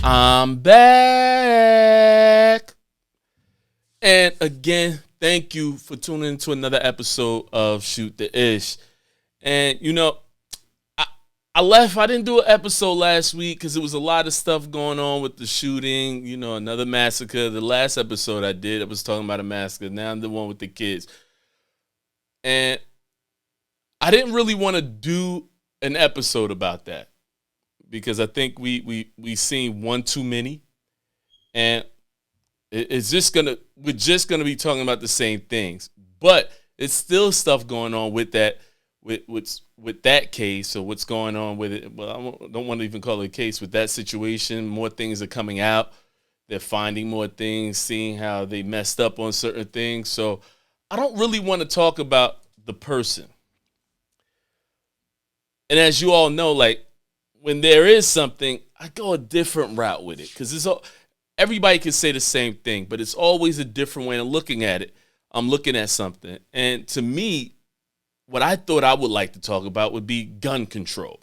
I'm back. And again, thank you for tuning into another episode of Shoot the Ish. And I, I left. I didn't do an episode last week because there was a lot of stuff going on with the shooting. Another massacre. The last episode I was talking about a massacre. Now I'm the one with the kids. And I didn't really want to do an episode about that because I think we seen one too many. And we're just gonna be talking about the same things, but it's still stuff going on with that, with that case, or what's going on with it. Well, I don't want to even call it a case with that situation. More things are coming out. They're finding more things, seeing how they messed up on certain things. So I don't really want to talk about the person. And as you all know, like when there is something, I go a different route with it because it's all. Everybody can say the same thing, but it's always a different way of looking at it. I'm looking at something. And to me, what I thought I would like to talk about would be gun control.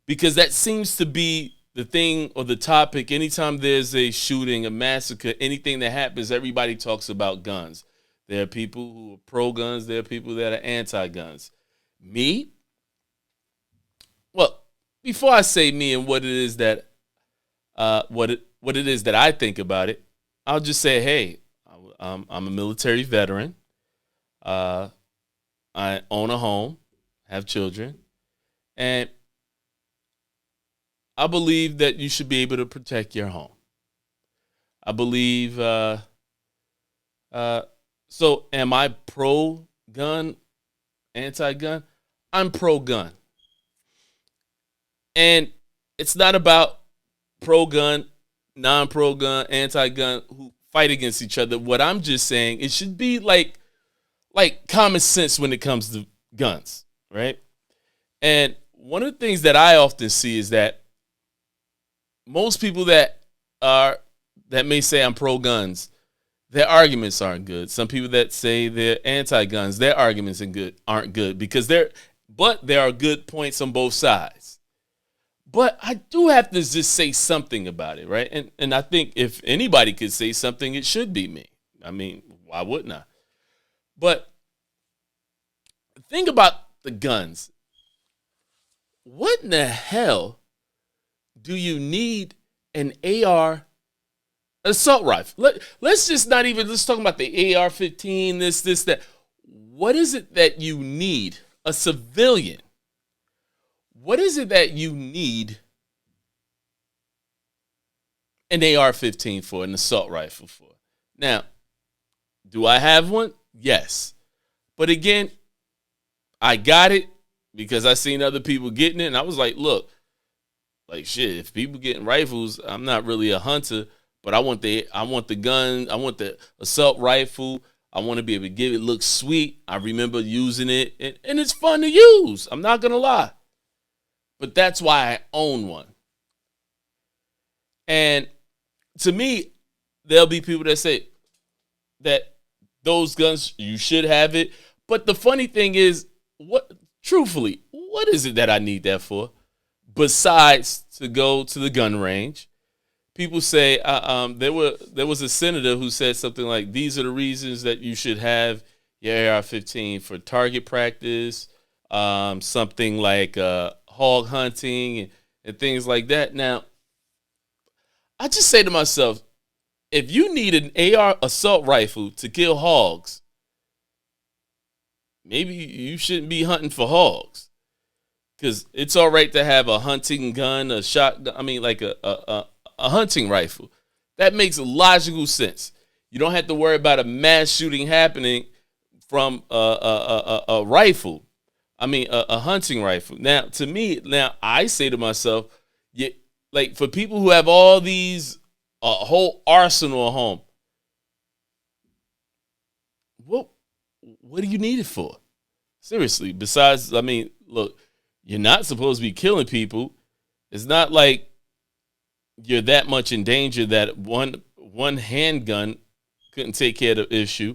Because that seems to be the thing or the topic. Anytime there's a shooting, a massacre, anything that happens, everybody talks about guns. There are people who are pro-guns. There are people that are anti-guns. Me? Well, before I say me and what it is that what it is that I think about it, I'll just say, hey, I'm a military veteran. I own a home, have children, and I believe that you should be able to protect your home. I believe, so am I pro-gun, anti-gun? I'm pro-gun. And it's not about pro-gun, non-pro-gun, anti-gun who fight against each other. What I'm just saying, it should be like common sense when it comes to guns, right? And one of the things that I often see is that most people that may say I'm pro-guns, their arguments aren't good. Some people that say they're anti-guns, their arguments aren't good because there are good points on both sides. But I do have to just say something about it, right? And I think if anybody could say something, it should be me. I mean, why wouldn't I? But think about the guns. What in the hell do you need an AR assault rifle? Let's talk about the AR-15, this, that. What is it that you need? A civilian. What is it that you need an AR-15 for, an assault rifle for? Now, do I have one? Yes. But again, I got it because I seen other people getting it, and I was like, look, like shit, if people getting rifles, I'm not really a hunter, but I want the gun, I want the assault rifle. I want to be able to give it look sweet. I remember using it, and it's fun to use. I'm not going to lie. But that's why I own one. And to me, there'll be people that say that those guns, you should have it. But the funny thing is, what is it that I need that for? Besides to go to the gun range. People say, there was a senator who said something like, these are the reasons that you should have your AR-15 for target practice, something like hog hunting and things like that. Now, I just say to myself, if you need an AR assault rifle to kill hogs, maybe you shouldn't be hunting for hogs. Because it's all right to have a hunting gun, a shotgun, like a hunting rifle. That makes logical sense. You don't have to worry about a mass shooting happening from a rifle. A hunting rifle. Now, to me, I say to myself, yeah, like for people who have all these, a whole arsenal at home, what do you need it for? Seriously, besides, look, you're not supposed to be killing people. It's not like you're that much in danger that one handgun couldn't take care of the issue.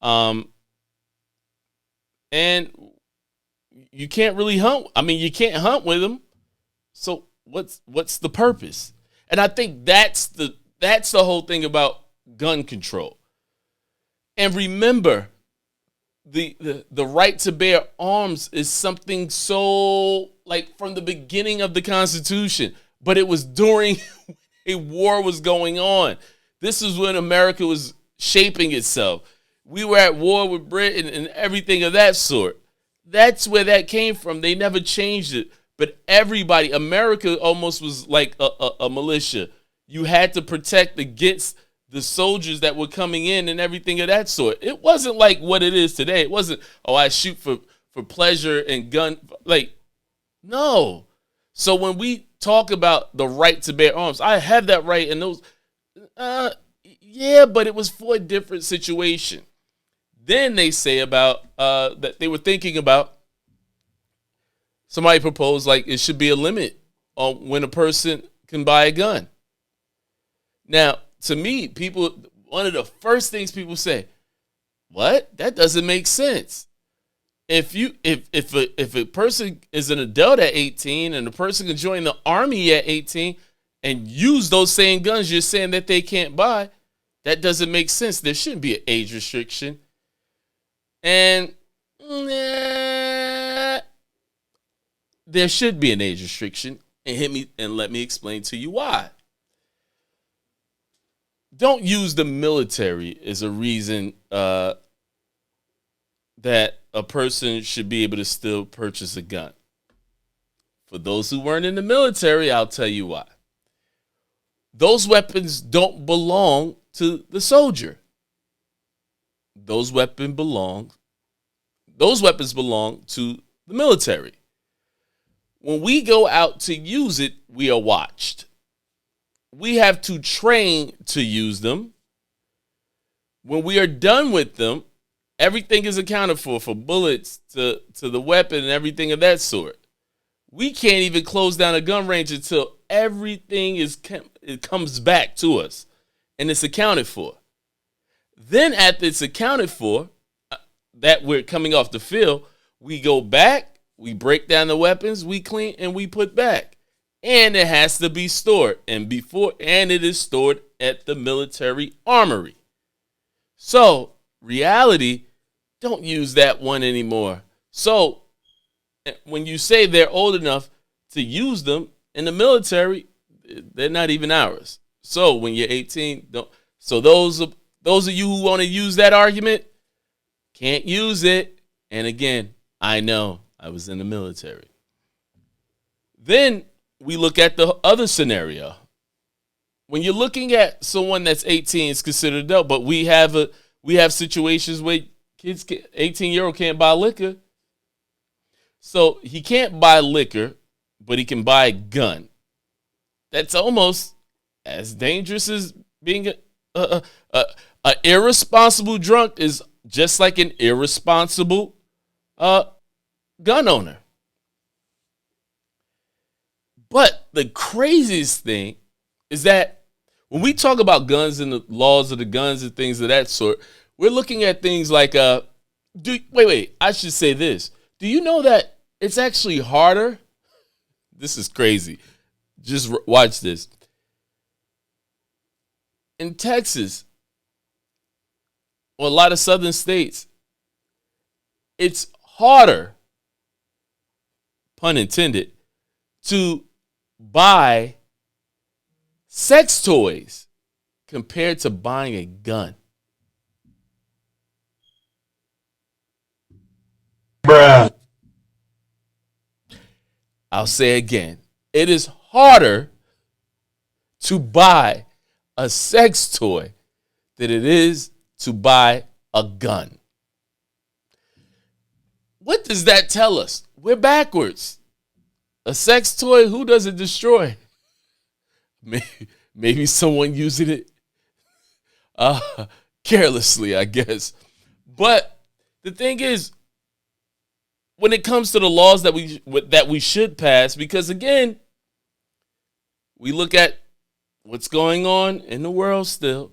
And you can't really hunt. You can't hunt with them. So what's the purpose? And I think that's the whole thing about gun control. And remember, the right to bear arms is something so like from the beginning of the Constitution, but it was during a war was going on. This is when America was shaping itself. We were at war with Britain and everything of that sort. That's where that came from. They never changed it. But everybody, America almost was like a militia. You had to protect against the soldiers that were coming in and everything of that sort. It wasn't like what it is today. It wasn't, oh, I shoot for pleasure and gun. Like, no. So when we talk about the right to bear arms, I have that right. And those, yeah, but it was for a different situation. Then they say about that they were thinking about, somebody proposed like it should be a limit on when a person can buy a gun. Now, to me, one of the first things people say, what? That doesn't make sense. If a person is an adult at 18 and a person can join the army at 18 and use those same guns you're saying that they can't buy, that doesn't make sense. There shouldn't be an age restriction. And there should be an age restriction. And let me explain to you why. Don't use the military as a reason that a person should be able to still purchase a gun. For those who weren't in the military, I'll tell you why. Those weapons don't belong to the soldier. Those weapons belong to the military. When we go out to use it, we are watched. We have to train to use them. When we are done with them, everything is accounted for bullets to the weapon and everything of that sort. We can't even close down a gun range until everything it comes back to us and it's accounted for. Then after it's accounted for, that we're coming off the field, we go back, we break down the weapons, we clean, and we put back. And it has to be stored. And it is stored at the military armory. So, reality, don't use that one anymore. So, when you say they're old enough to use them in the military, they're not even ours. So, when you're 18, don't. So those of you who want to use that argument can't use it. And again, I know I was in the military. Then we look at the other scenario. When you're looking at someone that's 18, it's considered adult, but we have situations where 18-year-old can't buy liquor. So he can't buy liquor, but he can buy a gun. That's almost as dangerous as being a irresponsible drunk is just like an irresponsible gun owner. But the craziest thing is that when we talk about guns and the laws of the guns and things of that sort, we're looking at things like I should say this. Do you know that it's actually harder? This is crazy. Just watch this. In Texas, or a lot of southern states, it's harder, pun intended, to buy sex toys compared to buying a gun. Bruh. I'll say again. It is harder to buy a sex toy than it is to buy a gun. What does that tell us? We're backwards. A sex toy, who does it destroy? Maybe someone using it carelessly, I guess. But the thing is, when it comes to the laws that we should pass, because again, we look at what's going on in the world still,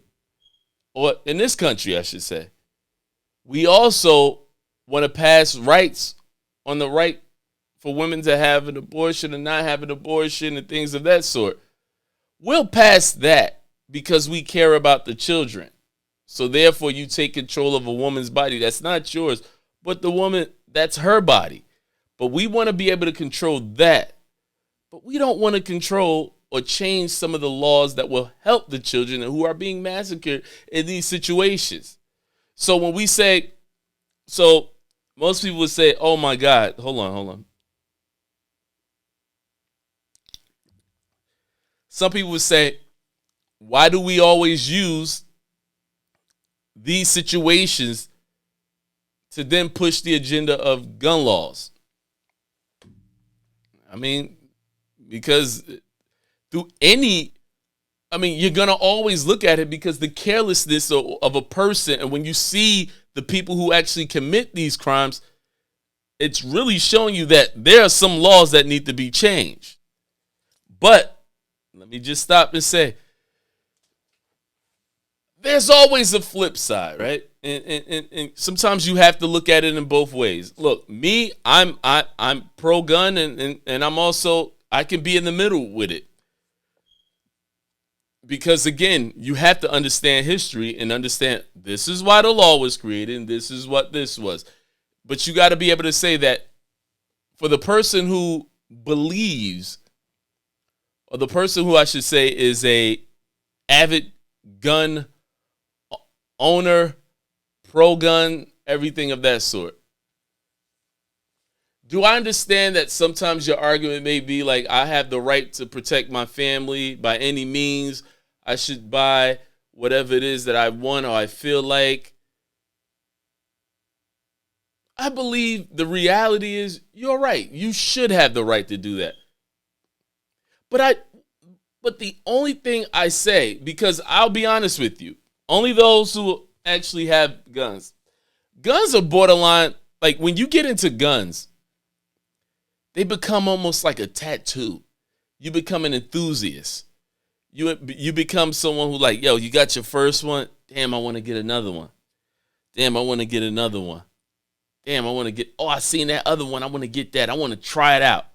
or in this country, I should say. We also want to pass rights on the right for women to have an abortion and not have an abortion and things of that sort. We'll pass that because we care about the children. So therefore, you take control of a woman's body that's not yours, but the woman, that's her body. But we want to be able to control that. But we don't want to control or change some of the laws that will help the children who are being massacred in these situations. So when we say, so most people would say, oh my God, hold on. Some people would say, why do we always use these situations to then push the agenda of gun laws? I mean, because you're going to always look at it because the carelessness of a person, and when you see the people who actually commit these crimes, it's really showing you that there are some laws that need to be changed. But let me just stop and say, there's always a flip side, right? And sometimes you have to look at it in both ways. Look, me, I'm pro-gun, and I'm also, I can be in the middle with it. Because again, you have to understand history and understand this is why the law was created and this is what this was. But you got to be able to say that for the person who believes, or the person who I should say is a avid gun owner, pro-gun, everything of that sort. Do I understand that sometimes your argument may be like, I have the right to protect my family by any means. I should buy whatever it is that I want or I feel like. I believe the reality is you're right. You should have the right to do that. But the only thing I say, because I'll be honest with you, only those who actually have guns. Guns are borderline, like when you get into guns, they become almost like a tattoo. You become an enthusiast. You become someone who like, yo, you got your first one. Damn, I want to get another one. Damn, I want to get another one. Damn, I want to get, I seen that other one. I want to get that. I want to try it out.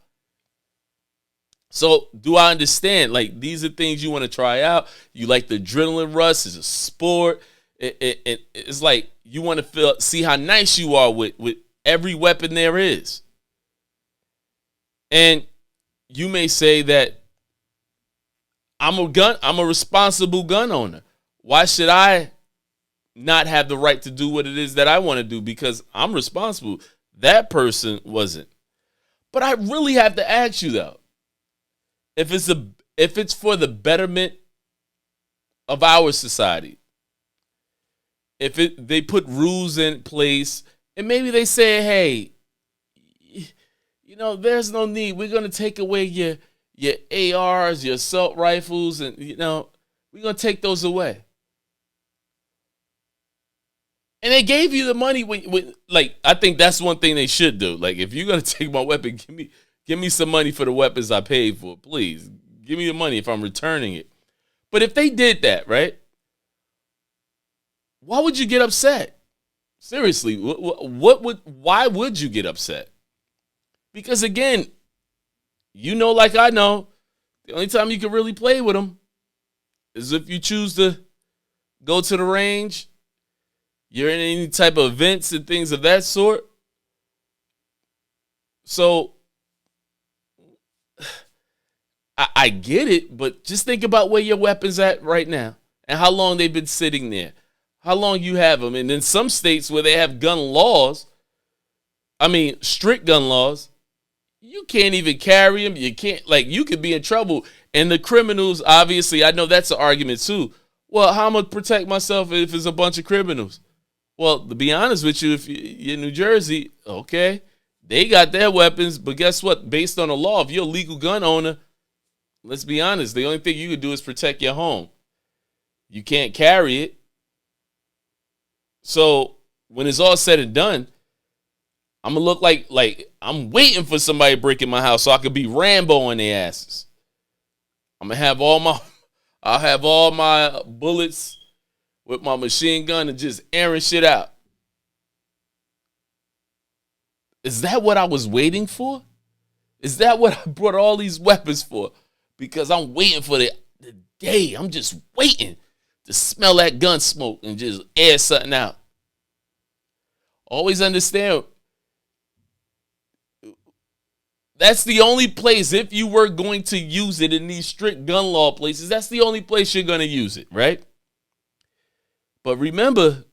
So do I understand? Like, these are things you want to try out. You like the adrenaline rush. It's a sport. It's like you want to see how nice you are with every weapon there is. And you may say that I'm a responsible gun owner. Why should I not have the right to do what it is that I want to do? Because I'm responsible. That person wasn't. But I really have to ask you though, if it's for the betterment of our society, if they put rules in place and maybe they say, hey, there's no need. We're going to take away your ARs, your assault rifles, and, we're going to take those away. And they gave you the money when I think that's one thing they should do. Like, if you're going to take my weapon, give me some money for the weapons I paid for. Please, give me the money if I'm returning it. But if they did that, right, why would you get upset? Seriously, why would you get upset? Because again, like I know, the only time you can really play with them is if you choose to go to the range, you're in any type of events and things of that sort. So I get it, but just think about where your weapon's at right now and how long they've been sitting there, how long you have them. And in some states where they have gun laws, strict gun laws, you can't even carry them. You can't, you could be in trouble. And the criminals, obviously, I know that's an argument too. Well, how am I going to protect myself if it's a bunch of criminals? Well, to be honest with you, if you're in New Jersey, okay, they got their weapons. But guess what? Based on the law, if you're a legal gun owner, let's be honest, the only thing you can do is protect your home. You can't carry it. So when it's all said and done, I'm going to look like I'm waiting for somebody to break in my house so I could be Rambo on their asses. I'm going to have I'll have all my bullets with my machine gun and just airing shit out. Is that what I was waiting for? Is that what I brought all these weapons for? Because I'm waiting for the day. I'm just waiting to smell that gun smoke and just air something out. Always understand, that's the only place, if you were going to use it in these strict gun law places, that's the only place you're going to use it, right? But remember,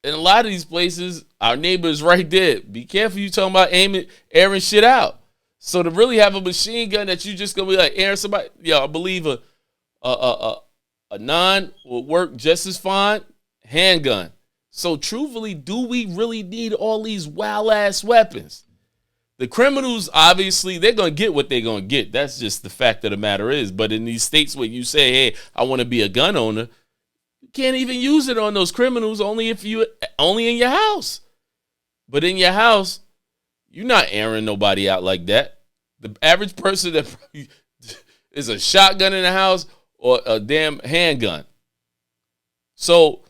in a lot of these places, our neighbors right there. Be careful you talking about airing shit out. So to really have a machine gun that you just gonna be like airing somebody, I believe a 9 will work just as fine. Handgun. So truthfully, do we really need all these wild ass weapons? The criminals, obviously, they're gonna get what they're gonna get. That's just the fact of the matter is. But in these states where you say, hey, I want to be a gun owner, you can't even use it on those criminals, only in your house. But in your house, you're not airing nobody out like that. The average person that is a shotgun in the house or a damn handgun. So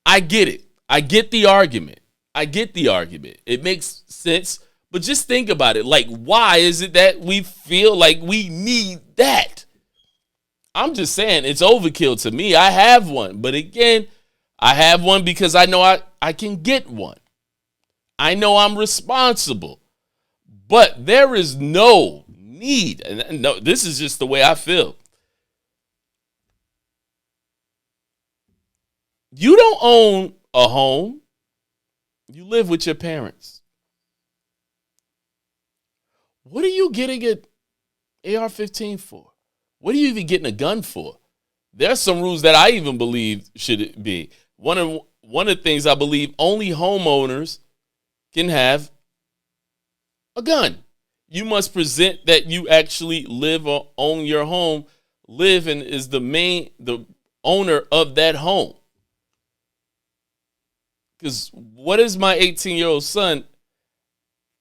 I get it. I get the argument. It makes sense. But just think about it. Like, why is it that we feel like we need that? I'm just saying it's overkill to me. I have one. But again, I have one because I know I can get one. I know I'm responsible. But there is no need. And no, this is just the way I feel. You don't own a home. You live with your parents. What are you getting an AR-15 for? What are you even getting a gun for? There's some rules that I even believe should be. One of the things I believe, only homeowners can have a gun. You must present that you actually live or own your home. Live and is the owner of that home. Because what is my 18-year-old son?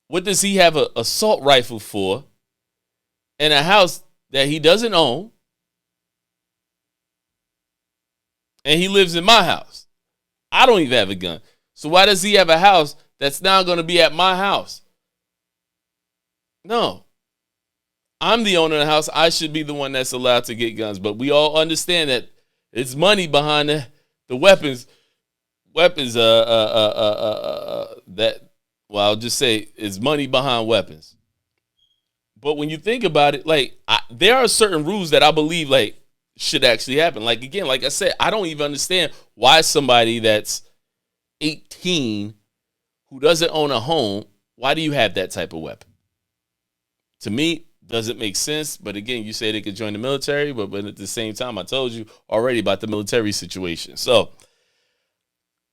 What does he have an assault rifle for in a house that he doesn't own? And he lives in my house. I don't even have a gun. So why does he have a house that's now going to be at my house? No. I'm the owner of the house. I should be the one that's allowed to get guns. But we all understand that it's money behind the weapons. I'll just say it's money behind weapons. But when you think about it, there are certain rules that I believe should actually happen. Again, like I said, I don't even understand why somebody that's 18 who doesn't own a home, why do you have that type of weapon? To me, doesn't make sense. But again, you say they could join the military, but at the same time, I told you already about the military situation. So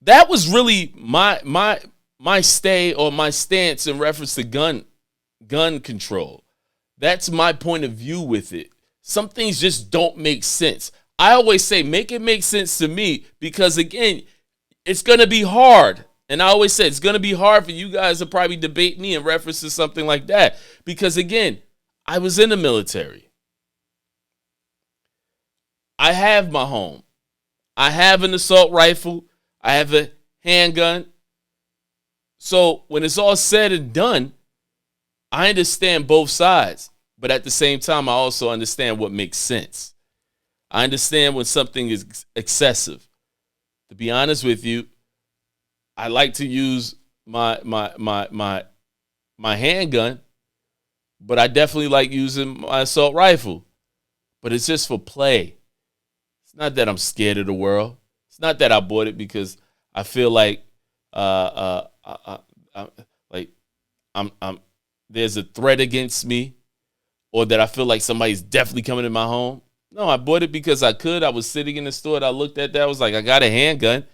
that was really my stay or my stance in reference to gun control. That's my point of view with it. Some things just don't make sense. I always say, make it make sense to me, because again, it's going to be hard. And I always say it's going to be hard for you guys to probably debate me in reference to something like that. Because again, I was in the military. I have my home. I have an assault rifle. I have a handgun. So when it's all said and done, I understand both sides. But at the same time, I also understand what makes sense. I understand when something is excessive. To be honest with you, I like to use my handgun, but I definitely like using my assault rifle. But it's just for play. It's not that I'm scared of the world. It's not that I bought it because I feel like there's a threat against me, or that I feel like somebody's definitely coming in my home. No, I bought it because I could. I was sitting in the store and I looked at that. I was like, I got a handgun.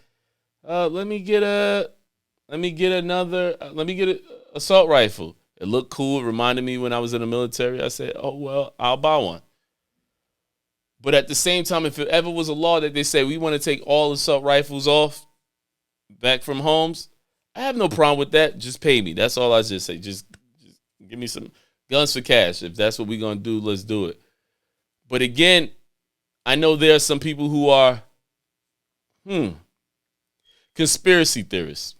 Let me get an assault rifle. It looked cool. It reminded me when I was in the military. I said, oh, well, I'll buy one. But at the same time, if it ever was a law that they say we want to take all assault rifles off back from homes, I have no problem with that. Just pay me. That's all I just say. Just give me some guns for cash. If that's what we're going to do, let's do it. But again, I know there are some people who are conspiracy theorists.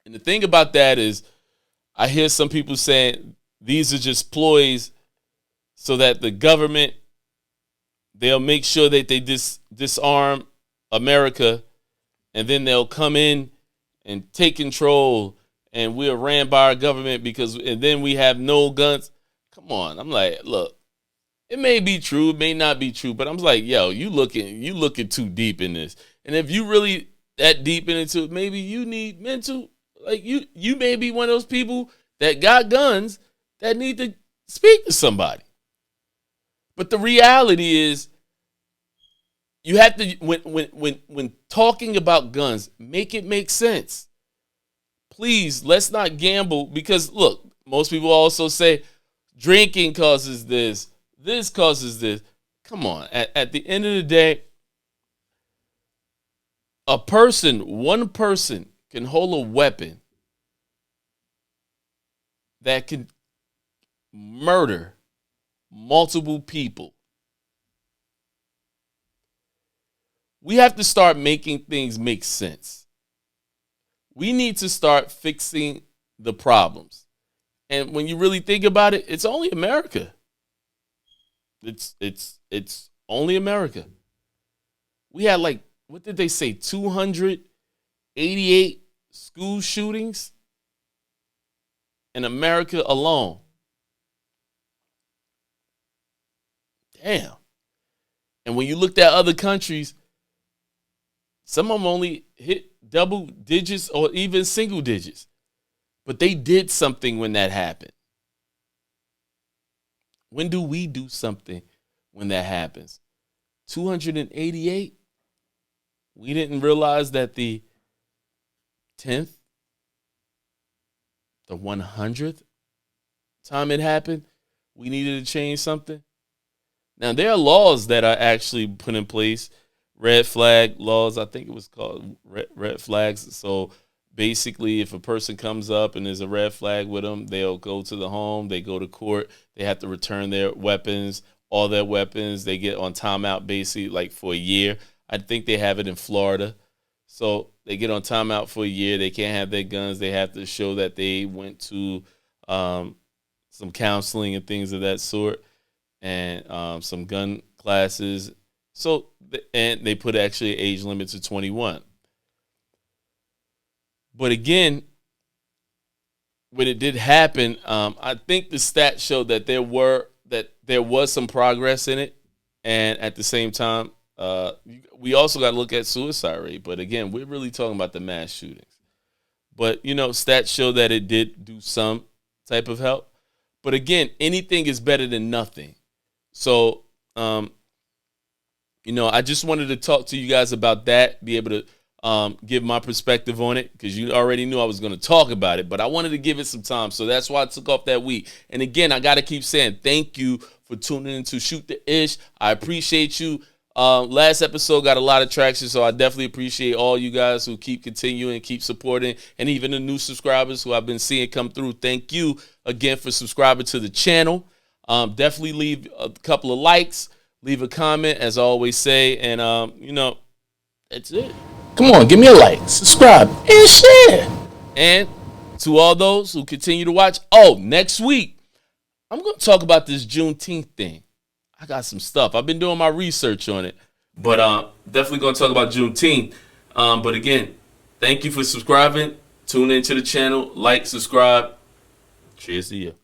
And the thing about that is, I hear some people saying these are just ploys so that the government they'll make sure that they disarm America, and then they'll come in and take control, and we're ran by our government and then we have no guns. Come on. I'm like, look, it may be true, it may not be true, but I'm like, yo, you looking too deep in this. And if you really that deep into it, maybe you need mental, like you may be one of those people that got guns that need to speak to somebody. But the reality is, you have to, when talking about guns, make it make sense. Please, let's not gamble, because look, most people also say drinking causes this causes this. Come on, at the end of the day, one person can hold a weapon that can murder multiple people. We have to start making things make sense. We need to start fixing the problems. And when you really think about it, it's only America. It's only America. We had, like, what did they say, 288 school shootings in America alone. Damn. And when you looked at other countries, some of them only hit double digits or even single digits. But they did something when that happened. When do we do something when that happens? 288? We didn't realize that the 10th, the 100th time it happened, we needed to change something. Now, there are laws that are actually put in place, red flag laws. I think it was called red flags. So basically, if a person comes up and there's a red flag with them, they'll go to the home, they go to court, they have to return their weapons, all their weapons. They get on timeout basically like for a year. I think they have it in Florida. So they get on timeout for a year. They can't have their guns. They have to show that they went to some counseling and things of that sort, and some gun classes. So, and they put actually an age limit to 21. But again, when it did happen, I think the stats showed that there was some progress in it, and at the same time, we also got to look at suicide rate. But again, we're really talking about the mass shootings. But stats show that it did do some type of help. But again, anything is better than nothing. So, I just wanted to talk to you guys about that, be able to give my perspective on it, because you already knew I was going to talk about it, but I wanted to give it some time. So that's why I took off that week. And again, I got to keep saying thank you for tuning in to Shoot the Ish. I appreciate you. Last episode got a lot of traction, so I definitely appreciate all you guys who keep continuing, keep supporting, and even the new subscribers who I've been seeing come through. Thank you again for subscribing to the channel. Definitely leave a couple of likes, leave a comment, as I always say, and that's it. Come on, give me a like, subscribe, and share. And to all those who continue to watch, next week, I'm going to talk about this Juneteenth thing. I got some stuff. I've been doing my research on it, but definitely going to talk about Juneteenth. But again, thank you for subscribing. Tune into the channel, like, subscribe. Cheers to you.